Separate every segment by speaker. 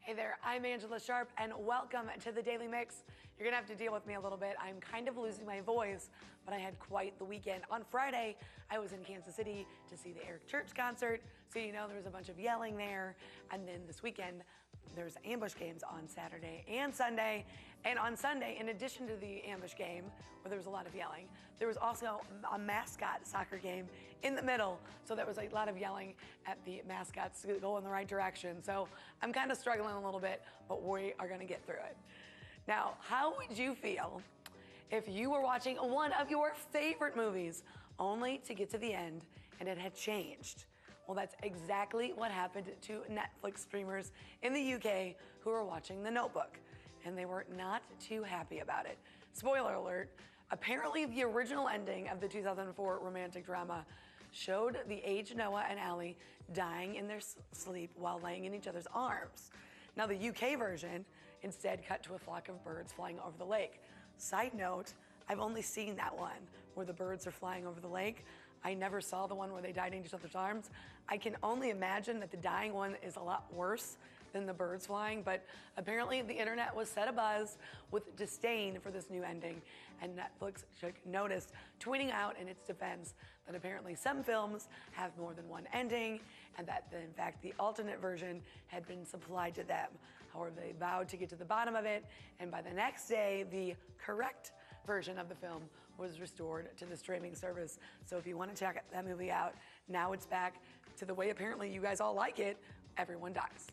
Speaker 1: Hey there, I'm Angela Sharp, and welcome to the Daily Mix. You're gonna have to deal with me a little bit. I'm kind of losing my voice, but I had quite the weekend. On Friday, I was in Kansas City to see the Eric Church concert, so you know there was a bunch of yelling there. And then this weekend, there's ambush games on Saturday and Sunday. And on Sunday, in addition to the ambush game, where there was a lot of yelling, there was also a mascot soccer game in the middle. So there was a lot of yelling at the mascots to go in the right direction. So I'm kind of struggling a little bit, but we are gonna get through it. Now, how would you feel if you were watching one of your favorite movies only to get to the end and it had changed? Well, that's exactly what happened to Netflix streamers in the UK who were watching The Notebook, and they were not too happy about it. Spoiler alert, apparently the original ending of the 2004 romantic drama showed the aged Noah and Allie dying in their sleep while laying in each other's arms. Now, the UK version instead cut to a flock of birds flying over the lake. Side note, I've only seen that one where the birds are flying over the lake. I never saw the one where they died in each other's arms. I can only imagine that the dying one is a lot worse than the birds flying, but apparently the internet was set abuzz with disdain for this new ending, and Netflix took notice, tweeting out in its defense that apparently some films have more than one ending, and that in fact the alternate version had been supplied to them. However, they vowed to get to the bottom of it, and by the next day, the correct version of the film was restored to the streaming service. So if you want to check that movie out, now it's back to the way apparently you guys all like it, everyone dies.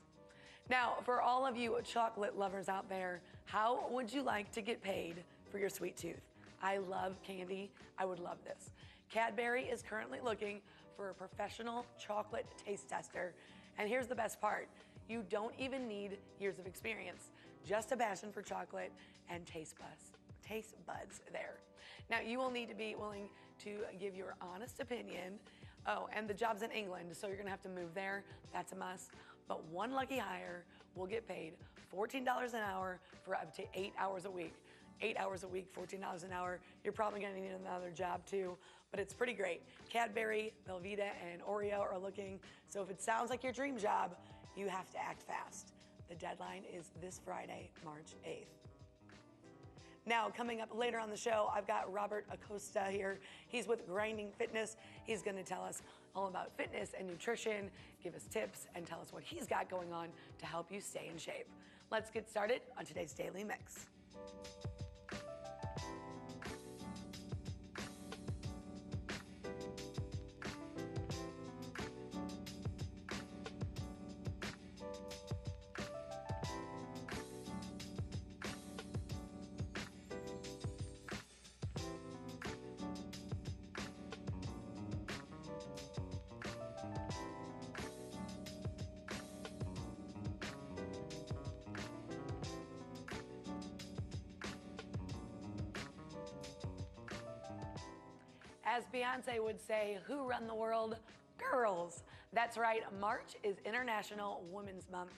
Speaker 1: Now, for all of you chocolate lovers out there, how would you like to get paid for your sweet tooth? I love candy. I would love this. Cadbury is currently looking for a professional chocolate taste tester. And here's the best part. You don't even need years of experience, just a passion for chocolate and taste buds there. Now, you will need to be willing to give your honest opinion. Oh, and the job's in England, so you're gonna have to move there. That's a must. But one lucky hire will get paid $14 an hour for up to 8 hours a week. 8 hours a week, $14 an hour. You're probably gonna need another job too, but it's pretty great. Cadbury, Belvita, and Oreo are looking, so if it sounds like your dream job, you have to act fast. The deadline is this Friday, March 8th. Now, coming up later on the show, I've got Robert Acosta here. He's with Grindin Fitness. He's gonna tell us all about fitness and nutrition, give us tips, and tell us what he's got going on to help you stay in shape. Let's get started on today's Daily Mix. As Beyonce would say, who run the world? Girls. That's right, March is International Women's Month.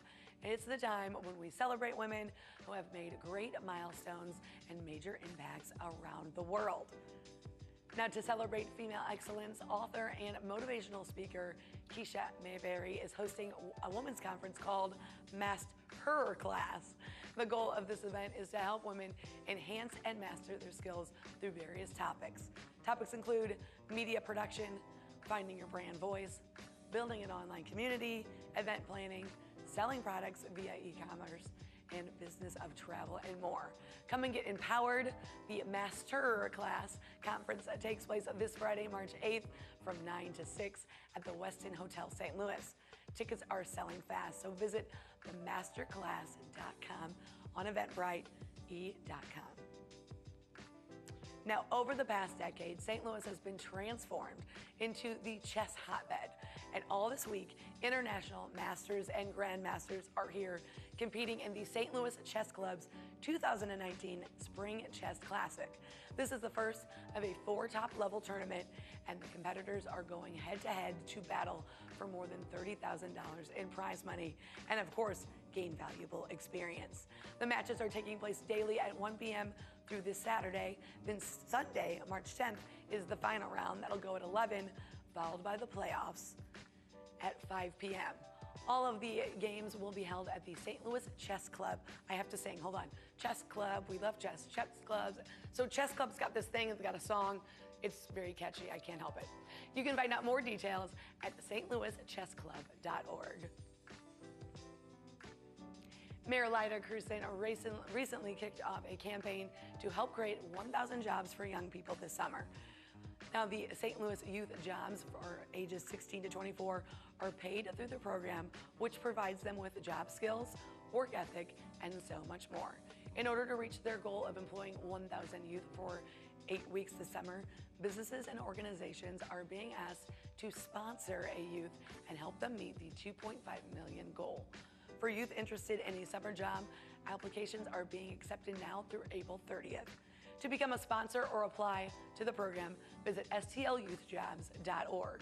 Speaker 1: It's the time when we celebrate women who have made great milestones and major impacts around the world. Now, to celebrate female excellence, author and motivational speaker Keisha Mayberry is hosting a women's conference called Master Her Class. The goal of this event is to help women enhance and master their skills through various topics. Topics include media production, finding your brand voice, building an online community, event planning, selling products via e-commerce, and business of travel and more. Come and get empowered. The Master Class conference takes place this Friday, March 8th from 9 to 6 at the Westin Hotel St. Louis. Tickets are selling fast, so visit themasterclass.com on eventbrite.com. Now, over the past decade, St. Louis has been transformed into the chess hotbed. And all this week, international masters and grandmasters are here competing in the St. Louis Chess Club's 2019 Spring Chess Classic. This is the first of a 4 top-level tournament, and the competitors are going head-to-head to battle for more than $30,000 in prize money, and of course, gain valuable experience. The matches are taking place daily at 1 p.m. through this Saturday. Then Sunday, March 10th, is the final round that'll go at 11, followed by the playoffs at 5 p.m. All of the games will be held at the St. Louis Chess Club. I have to sing, hold on. Chess Club, we love chess, chess clubs. So Chess Club's got this thing, it's got a song. It's very catchy, I can't help it. You can find out more details at stlouischessclub.org. Mayor Lyda Krewson recently kicked off a campaign to help create 1,000 jobs for young people this summer. Now, the St. Louis Youth Jobs for ages 16 to 24 are paid through the program, which provides them with job skills, work ethic, and so much more. In order to reach their goal of employing 1,000 youth for 8 weeks this summer, businesses and organizations are being asked to sponsor a youth and help them meet the 2.5 million goal. For youth interested in a summer job, applications are being accepted now through April 30th. To become a sponsor or apply to the program, visit stlyouthjobs.org.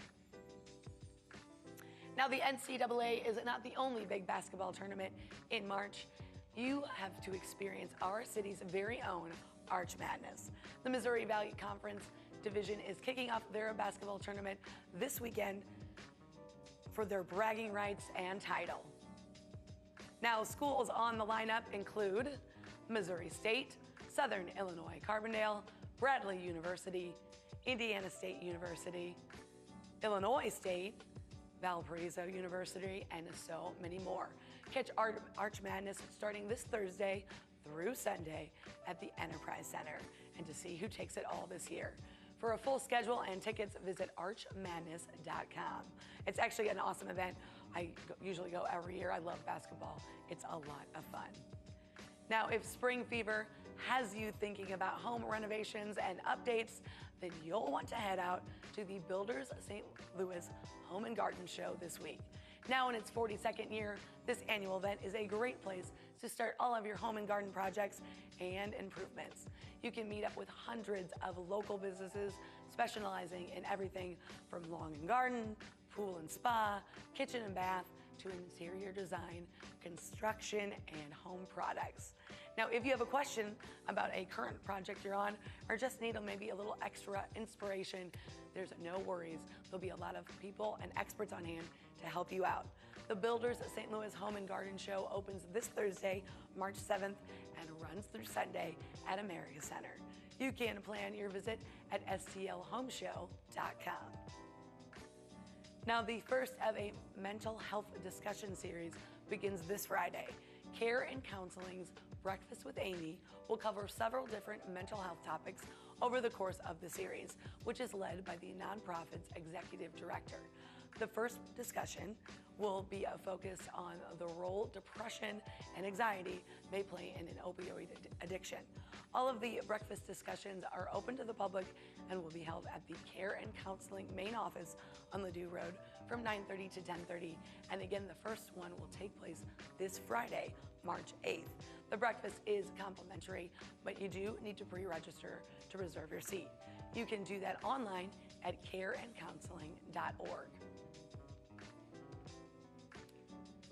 Speaker 1: Now, the NCAA is not the only big basketball tournament in March. You have to experience our city's very own Arch Madness. The Missouri Valley Conference Division is kicking off their basketball tournament this weekend for their bragging rights and title. Now, schools on the lineup include Missouri State, Southern Illinois Carbondale, Bradley University, Indiana State University, Illinois State, Valparaiso University, and so many more. Catch Arch Madness starting this Thursday through Sunday at the Enterprise Center, and to see who takes it all this year. For a full schedule and tickets, visit archmadness.com. It's actually an awesome event. I usually go every year. I love basketball. It's a lot of fun. Now, if spring fever has you thinking about home renovations and updates, then you'll want to head out to the Builders St. Louis Home and Garden Show this week. Now in its 42nd year, this annual event is a great place to start all of your home and garden projects and improvements. You can meet up with hundreds of local businesses specializing in everything from lawn and garden, pool and spa, kitchen and bath, to interior design, construction, and home products. Now, if you have a question about a current project you're on or just need maybe a little extra inspiration, there's no worries. There'll be a lot of people and experts on hand to help you out. The Builders St. Louis Home and Garden Show opens this Thursday, March 7th, and runs through Sunday at America Center. You can plan your visit at stlhomeshow.com. Now, the first of a mental health discussion series begins this Friday. Care and Counseling's Breakfast with Amy will cover several different mental health topics over the course of the series, which is led by the nonprofit's executive director. The first discussion will be a focus on the role depression and anxiety may play in an opioid addiction. All of the breakfast discussions are open to the public and will be held at the Care and Counseling main office on Ladue Road from 9:30 to 10:30. And again, the first one will take place this Friday, March 8th. The breakfast is complimentary, but you do need to pre-register to reserve your seat. You can do that online at careandcounseling.org.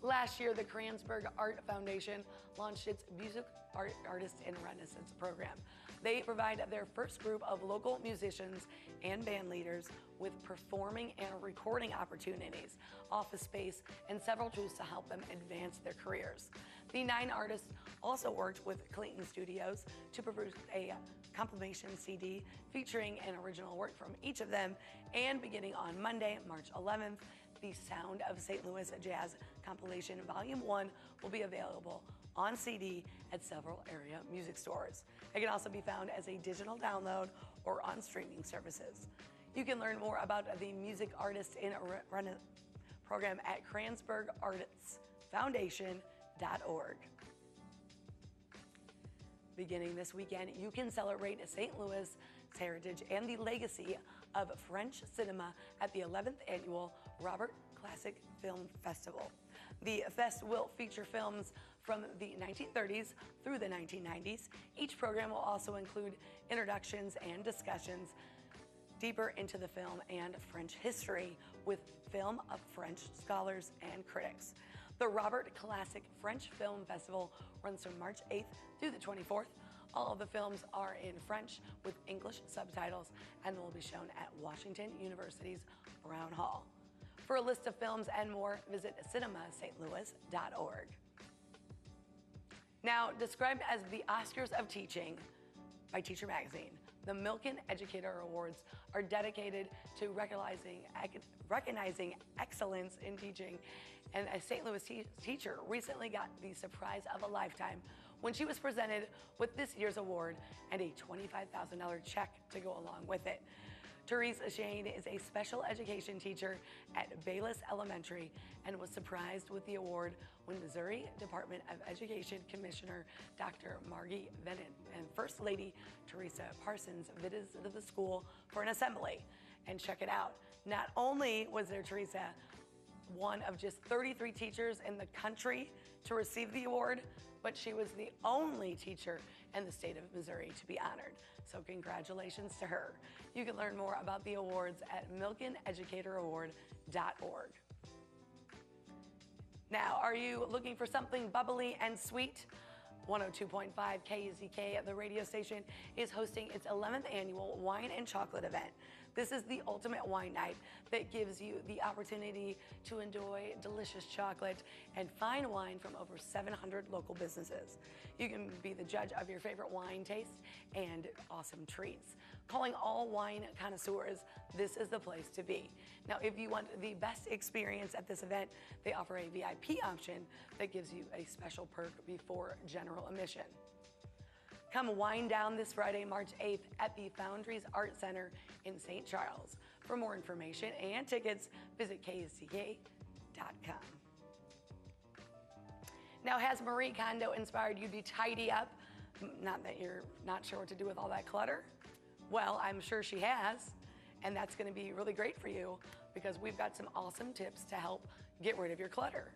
Speaker 1: Last year, the Kranzburg Art Foundation launched its Music Artist in Renaissance program. They provide their first group of local musicians and band leaders with performing and recording opportunities, office space, and several tools to help them advance their careers. The 9 artists also worked with Clayton Studios to produce a compilation CD featuring an original work from each of them, and beginning on Monday, March 11th, the Sound of St. Louis Jazz Compilation Volume 1 will be available on CD at several area music stores. It can also be found as a digital download or on streaming services. You can learn more about the Music Artist in Renaissance program at kranzburgartsfoundation.org. Beginning this weekend, you can celebrate St. Louis' heritage and the legacy of French cinema at the 11th Annual Robert Classic Film Festival. The fest will feature films from the 1930s through the 1990s. Each program will also include introductions and discussions deeper into the film and French history with film of French scholars and critics. The Robert Classic French Film Festival runs from March 8th through the 24th. All of the films are in French with English subtitles and will be shown at Washington University's Brown Hall. For a list of films and more, visit cinemastlouis.org. Now, described as the Oscars of teaching by Teacher Magazine, the Milken Educator Awards are dedicated to recognizing excellence in teaching. And a St. Louis teacher recently got the surprise of a lifetime when she was presented with this year's award and a $25,000 check to go along with it. Teresa Shane is a special education teacher at Bayless Elementary and was surprised with the award when Missouri Department of Education Commissioner Dr. Margie Vennon and First Lady Teresa Parsons visited the school for an assembly. And check it out, not only was there Teresa, one of just 33 teachers in the country to receive the award, but she was the only teacher in the state of Missouri to be honored. So congratulations to her. You can learn more about the awards at milkeneducatoraward.org. Now, are you looking for something bubbly and sweet? 102.5 KZK, the radio station, is hosting its 11th annual Wine and Chocolate event. This is the ultimate wine night that gives you the opportunity to enjoy delicious chocolate and fine wine from over 700 local businesses. You can be the judge of your favorite wine taste and awesome treats. Calling all wine connoisseurs, this is the place to be. Now, if you want the best experience at this event, they offer a VIP option that gives you a special perk before general admission. Come wind down this Friday, March 8th at the Foundries Art Center in St. Charles. For more information and tickets, visit kzk.com. Now, has Marie Kondo inspired you to tidy up? Not that you're not sure what to do with all that clutter? Well, I'm sure she has, and that's going to be really great for you because we've got some awesome tips to help get rid of your clutter.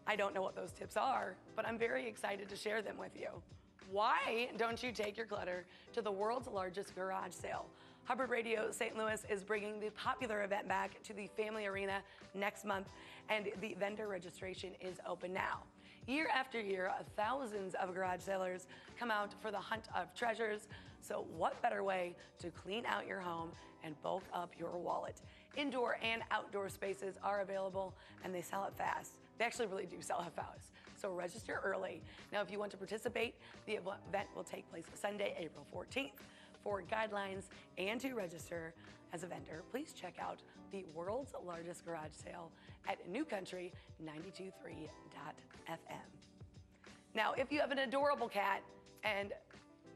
Speaker 1: I don't know what those tips are, but I'm very excited to share them with you. Why don't you take your clutter to the world's largest garage sale? Hubbard Radio St. Louis is bringing the popular event back to the Family Arena next month, and the vendor registration is open now. Year after year, thousands of garage sailors come out for the hunt of treasures, so what better way to clean out your home and bulk up your wallet? Indoor and outdoor spaces are available, and they sell it fast. They actually really do sell it fast. So register early. Now, if you want to participate, the event will take place Sunday, April 14th. For guidelines and to register as a vendor, please check out the world's largest garage sale at newcountry923.fm. Now, if you have an adorable cat and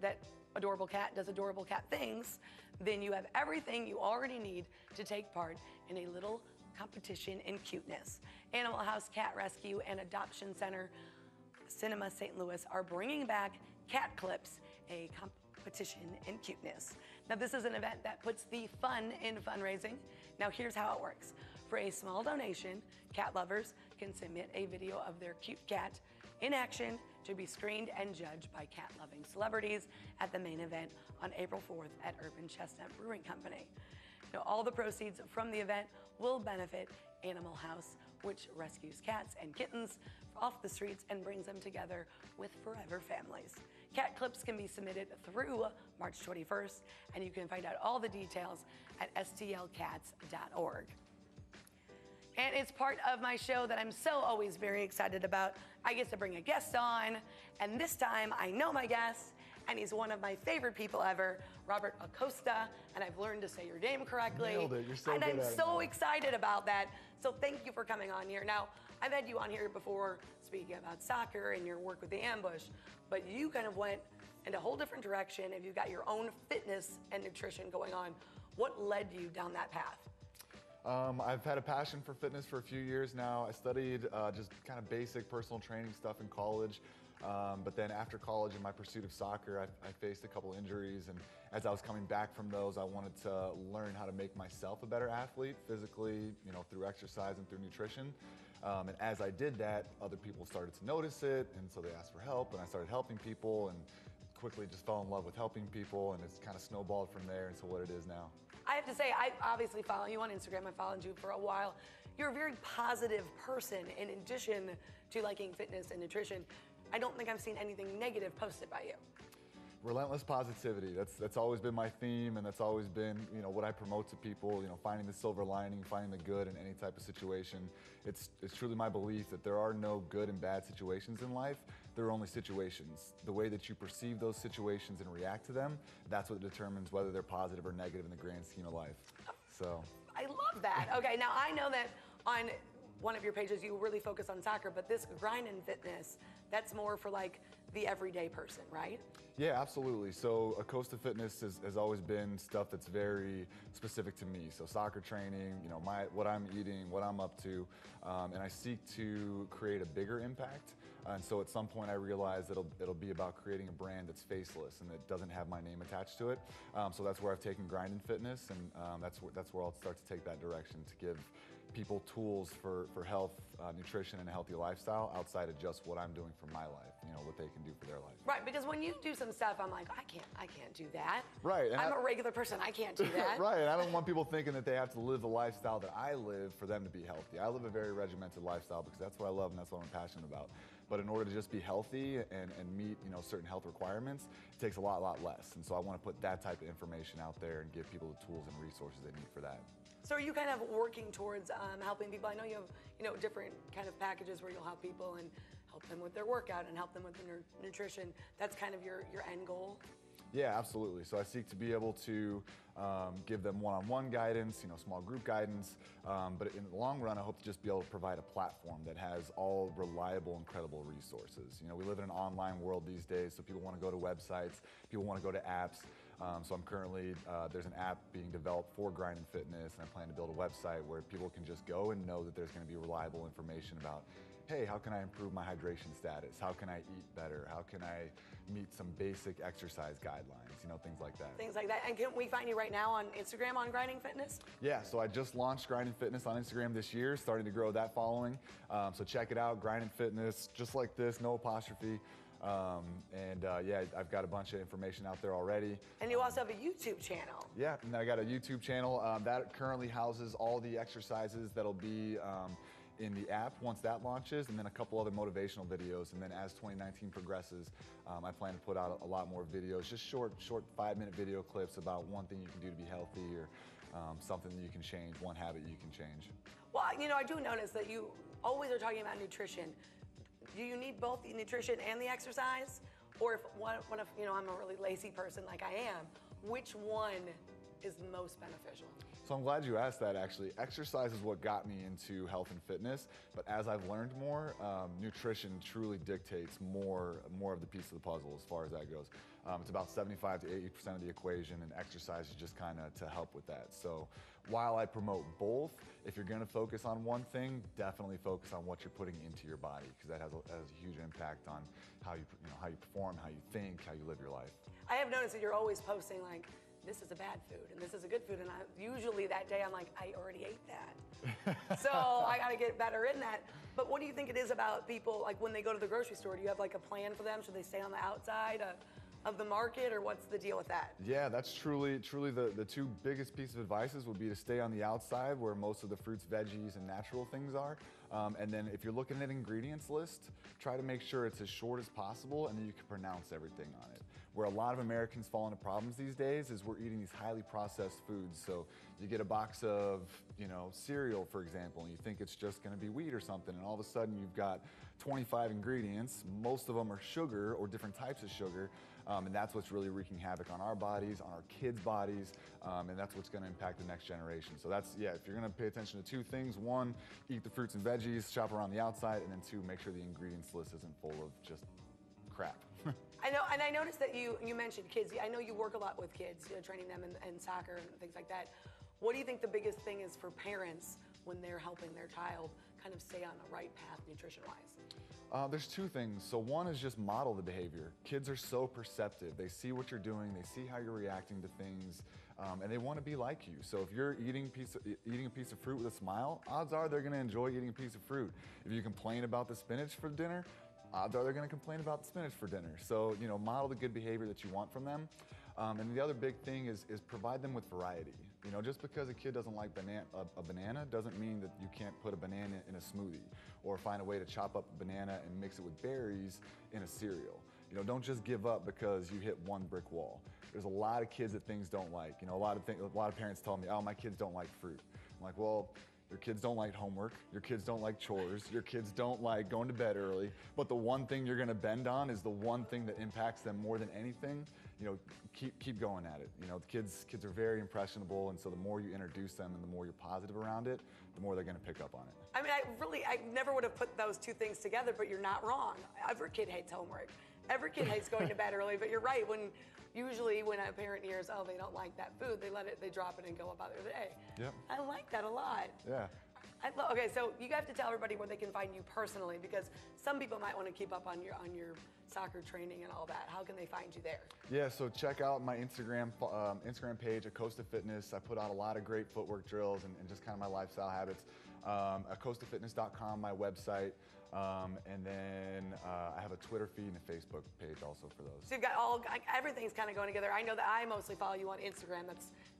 Speaker 1: that adorable cat does adorable cat things, then you have everything you already need to take part in a little competition in cuteness. Animal House Cat Rescue and Adoption Center, Cinema St. Louis are bringing back Cat Clips, a competition in cuteness. Now, this is an event that puts the fun in fundraising. Now, here's how it works. For a small donation, cat lovers can submit a video of their cute cat in action to be screened and judged by cat-loving celebrities at the main event on April 4th at Urban Chestnut Brewing Company. Now, all the proceeds from the event will benefit Animal House, which rescues cats and kittens off the streets and brings them together with forever families. Cat clips can be submitted through March 21st, and you can find out all the details at stlcats.org. And it's part of my show that I'm so always very excited about. I get to bring a guest on, and this time I know my guest, and he's one of my favorite people ever, Robert Acosta, and I've learned to say your name correctly.
Speaker 2: Nailed it. You're so
Speaker 1: and
Speaker 2: good
Speaker 1: I'm
Speaker 2: at it,
Speaker 1: so
Speaker 2: man.
Speaker 1: excited about that. So thank you for coming on here. Now, I've had you on here before speaking about soccer and your work with the Ambush, but you kind of went in a whole different direction, and you've got your own fitness and nutrition going on. What led you down that path?
Speaker 2: I've had a passion for fitness for a few years now. I studied just kind of basic personal training stuff in college. But then after college, in my pursuit of soccer, I faced a couple injuries. And as I was coming back from those, I wanted to learn how to make myself a better athlete physically, you know, through exercise and through nutrition. And as I did that, other people started to notice it. And so they asked for help, and I started helping people and quickly just fell in love with helping people. And it's kind of snowballed from there into what it is now.
Speaker 1: I have to say, I obviously follow you on Instagram. I followed you for a while. You're a very positive person. In addition to liking fitness and nutrition, I don't think I've seen anything negative posted by you.
Speaker 2: Relentless positivity. That's always been my theme, and that's always been, you know, what I promote to people. You know, finding the silver lining, finding the good in any type of situation. It's truly my belief that there are no good and bad situations in life. There are only situations. The way that you perceive those situations and react to them, that's what determines whether they're positive or negative in the grand scheme of life. So.
Speaker 1: I love that. Okay, now I know that on one of your pages you really focus on soccer, but this Grindin fitness, that's more for like the everyday person, right?
Speaker 2: Yeah, absolutely. So Acosta Fitness has always been stuff that's very specific to me. So soccer training, you know, what I'm eating, what I'm up to, and I seek to create a bigger impact. And so at some point I realized it'll be about creating a brand that's faceless and that doesn't have my name attached to it. So that's where I've taken Grindin Fitness, and that's where I'll start to take that direction, to give people tools for health, nutrition, and a healthy lifestyle outside of just what I'm doing for my life, you know, what they can do for their life.
Speaker 1: Right, because when you do some stuff, I'm like, I can't do that.
Speaker 2: Right.
Speaker 1: I'm a regular person, I can't do that.
Speaker 2: Right, and I don't want people thinking that they have to live the lifestyle that I live for them to be healthy. I live a very regimented lifestyle because that's what I love and that's what I'm passionate about. But in order to just be healthy and meet, you know, certain health requirements, it takes a lot less. And so I want to put that type of information out there and give people the tools and resources they need for that.
Speaker 1: So are you kind of working towards helping people? I know you have, you know, different kind of packages where you'll help people and help them with their workout and help them with their nutrition. That's kind of your end goal?
Speaker 2: Yeah, absolutely. So I seek to be able to give them one-on-one guidance, you know, small group guidance, but in the long run, I hope to just be able to provide a platform that has all reliable and credible resources. You know, we live in an online world these days, so people want to go to websites, people want to go to apps. So I'm currently, there's an app being developed for Grindin Fitness, and I plan to build a website where people can just go and know that there's going to be reliable information about, hey, how can I improve my hydration status? How can I eat better? How can I meet some basic exercise guidelines? You know, things like that.
Speaker 1: Things like that. And can we find you right now on Instagram on Grindin Fitness?
Speaker 2: Yeah, so I just launched Grindin Fitness on Instagram this year, starting to grow that following. So check it out, Grindin Fitness, just like this, no apostrophe. Yeah, I've got a bunch of information out there already.
Speaker 1: And you also have a YouTube channel.
Speaker 2: Yeah, and I got a YouTube channel that currently houses all the exercises that'll be in the app once that launches, and then a couple other motivational videos. And then as 2019 progresses, I plan to put out a lot more videos, just short 5-minute video clips about one thing you can do to be healthy, or something that you can change, one habit you can change.
Speaker 1: Well, you know, I do notice that you always are talking about nutrition. Do you need both the nutrition and the exercise? Or what if, you know, I'm a really lazy person like I am, which one is most beneficial?
Speaker 2: So I'm glad you asked that, actually. Exercise is what got me into health and fitness, but as I've learned more, nutrition truly dictates more of the piece of the puzzle as far as that goes. It's about 75 to 80% of the equation, and exercise is just kind of to help with that. So while I promote both, if you're gonna focus on one thing, definitely focus on what you're putting into your body, because that has a huge impact on how you perform, how you think, how you live your life.
Speaker 1: I have noticed that you're always posting like, this is a bad food and this is a good food, and usually that day I'm like, I already ate that. So I gotta get better in that. But what do you think it is about people, like when they go to the grocery store, do you have like a plan for them? Should they stay on the outside of the market, or what's the deal with that?
Speaker 2: Yeah, that's truly the two biggest pieces of advices would be to stay on the outside where most of the fruits, veggies, and natural things are. And then if you're looking at an ingredients list, try to make sure it's as short as possible and then you can pronounce everything on it. Where a lot of Americans fall into problems these days is we're eating these highly processed foods. So you get a box of, you know, cereal, for example, and you think it's just gonna be wheat or something, and all of a sudden you've got 25 ingredients. Most of them are sugar or different types of sugar. And that's what's really wreaking havoc on our bodies, on our kids' bodies, and that's what's going to impact the next generation. So that's, yeah, if you're going to pay attention to two things: one, eat the fruits and veggies, shop around the outside, and then two, make sure the ingredients list isn't full of just crap.
Speaker 1: I know, and I noticed that you mentioned kids. I know you work a lot with kids, you know, training them in soccer and things like that. What do you think the biggest thing is for parents when they're helping their child kind of stay on the right path nutrition-wise?
Speaker 2: There's two things. So one is just model the behavior. Kids are so perceptive. They see what you're doing, they see how you're reacting to things, and they want to be like you. So if you're eating a piece of fruit with a smile, odds are they're going to enjoy eating a piece of fruit. If you complain about the spinach for dinner, odds are they're going to complain about the spinach for dinner. So, you know, model the good behavior that you want from them. And the other big thing is provide them with variety. You know, just because a kid doesn't like a banana doesn't mean that you can't put a banana in a smoothie, or find a way to chop up a banana and mix it with berries in a cereal. You know, don't just give up because you hit one brick wall. There's a lot of kids that things don't like. You know, a lot of parents tell me, oh, my kids don't like fruit. I'm like, well, your kids don't like homework, your kids don't like chores, your kids don't like going to bed early, but the one thing you're gonna bend on is the one thing that impacts them more than anything. You know, keep going at it. You know, the kids are very impressionable, and so the more you introduce them and the more you're positive around it, the more they're gonna pick up on it.
Speaker 1: I mean, I never would have put those two things together, but you're not wrong. Every kid hates homework. Every kid hates going to bed early, but you're right. Usually when a parent hears, oh, they don't like that food, they drop it and go about their day.
Speaker 2: Yep.
Speaker 1: I like that a lot.
Speaker 2: Yeah.
Speaker 1: Okay, so you have to tell everybody where they can find you personally, because some people might want to keep up on your soccer training and all that. How can they find you there?
Speaker 2: Yeah, so check out my Instagram page, Acosta Fitness. I put out a lot of great footwork drills and just kind of my lifestyle habits. AcostaFitness.com, my website. And then I have a Twitter feed and a Facebook page also for those.
Speaker 1: So you've got everything's kind of going together. I know that I mostly follow you on Instagram.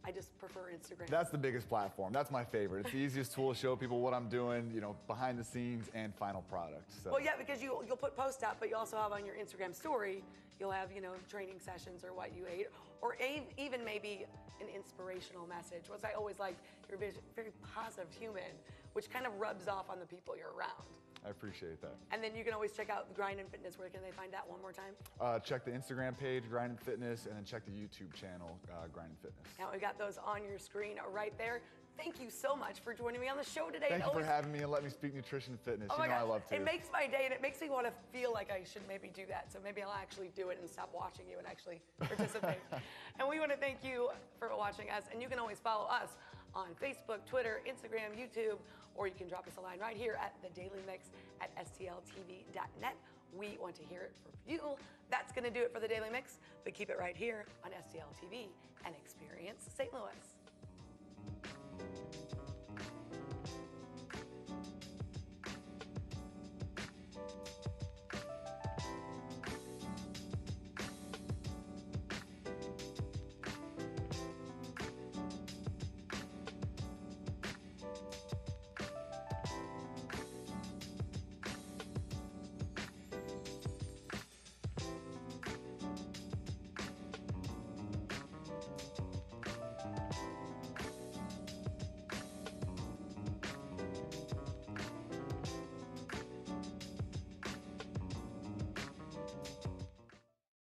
Speaker 1: I just prefer Instagram.
Speaker 2: That's the biggest platform. That's my favorite. It's the easiest tool to show people what I'm doing, you know, behind the scenes and final product. So.
Speaker 1: Well, yeah, because you'll put posts up, but you also have on your Instagram story, you'll have, you know, training sessions or what you ate, or even maybe an inspirational message, which I always like. You're a very positive human, which kind of rubs off on the people you're around.
Speaker 2: I appreciate that.
Speaker 1: And then you can always check out Grindin Fitness. Where can they find that one more time?
Speaker 2: Check the Instagram page, Grindin Fitness, and then check the YouTube channel, Grindin Fitness.
Speaker 1: Now we got those on your screen right there. Thank you so much for joining me on the show today.
Speaker 2: Thank you for having me and letting me speak nutrition and fitness.
Speaker 1: Oh my
Speaker 2: you know
Speaker 1: gosh.
Speaker 2: I love to.
Speaker 1: It makes my day, and it makes me want to feel like I should maybe do that. So maybe I'll actually do it and stop watching you and actually participate. And we want to thank you for watching us. And you can always follow us on Facebook, Twitter, Instagram, YouTube, or you can drop us a line right here at the Daily Mix at stltv.net. We want to hear it from you. That's going to do it for the Daily Mix, but keep it right here on STL TV and experience St. Louis.